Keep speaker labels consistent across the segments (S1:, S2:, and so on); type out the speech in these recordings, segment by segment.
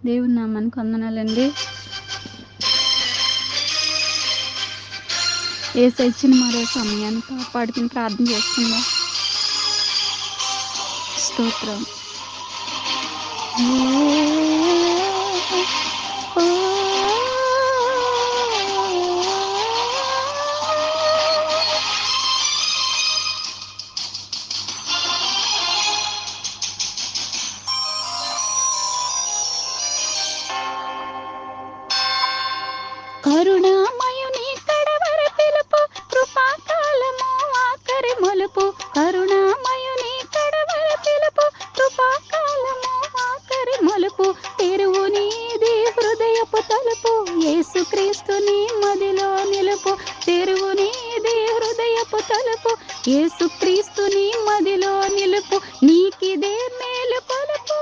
S1: దేవుని నామానికి వందనాలండి. యేసయ్య ఇచ్చిన మరో సమయాన్ని కాపాడుకుని ప్రార్థన చేసుకుందాం. స్తోత్రం. కరుణామయుని కడవరి పిలుపు, కృపాకాలము ఆఖరి మలుపు. కరుణామయుని కడవరి పిలుపు, కృపాకాలము ఆఖరి మలుపు. తెరువు నీది హృదయపు తలుపు, యేసుక్రీస్తుని మదిలో నిలుపు. తెరువు నీది హృదయపు తలుపు, యేసుక్రీస్తుని మదిలో నిలుపు. నీకిదే మేలు కొలుపు,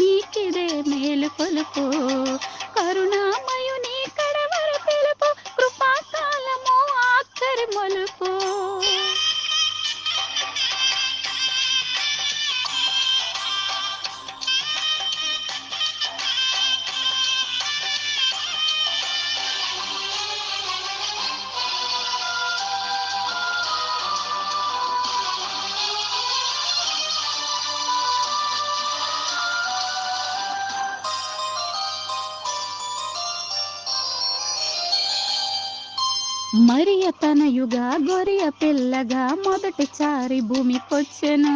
S1: నీకిదే మేలు కొలుపు. కరుణామయుని కడవరి పిలుపు, కృపాకాలము ఆఖరి మలుపు. మరియ తనయుగా గొరియ పిల్లగా మొదటిసారి భూమికొచ్చెను.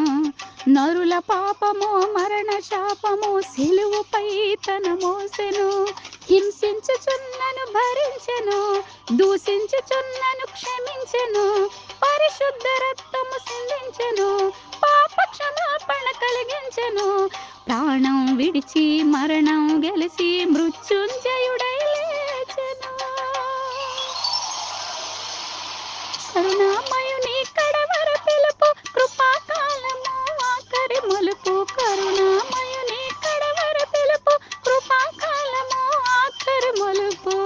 S1: నరుల పాపము మరణ శాపము సిలువపై తన మోసెను. హింసించుచున్నను భరించెను, దూషించుచున్నను క్షమించెను. పరిశుద్ధ రక్తము సిందించెను, పాప క్షమాపణ కలిగించెను. ప్రాణం విడిచి మరణం గెలిచి మృత్యుంజయుడై లేచెను. కరుణామయుని కడవరి పిలుపు, కృపాకాలము ఆఖరి మలుపు. కరుణామయుని కడవరి పిలుపు, కృపాకాలము ఆఖరి మలుపు.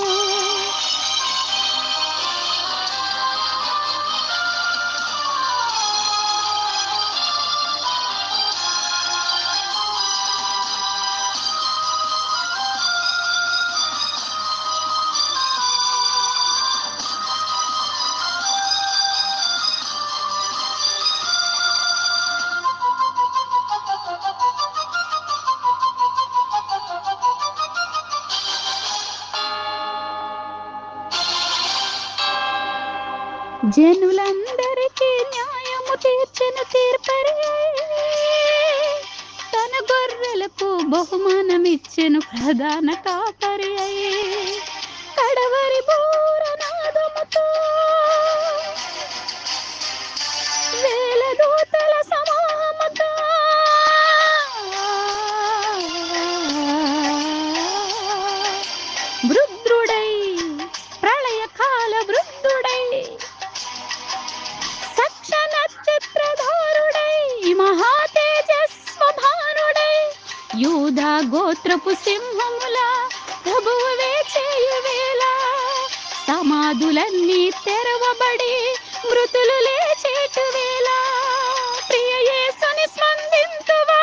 S1: జనులందరికీ న్యాయము తీర్చెను తీర్పరి. తన గొర్రెలకు బహుమానమిచ్చెను ప్రధాన కాపరి అయి. కడవరి బూరనాదముతో వేల దూతల సమూహముతో వృద్ధుడై ప్రళయకాల వృద్ధుడై మహాతేజస్వభానుడై యూదా గోత్రపు సింహముల ప్రభువు వేచేయు వేళ సమాధులన్నీ తెరవబడి మృతులు లేచేటు వేళ ప్రియ యేసుని స్పందింతువా,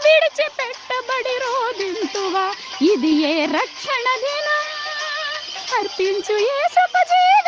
S1: విడిచిపెట్టబడి రోదింతువా. ఇది ఏ రక్షణ దినం, అర్పించు యేసప్ప జీవితం.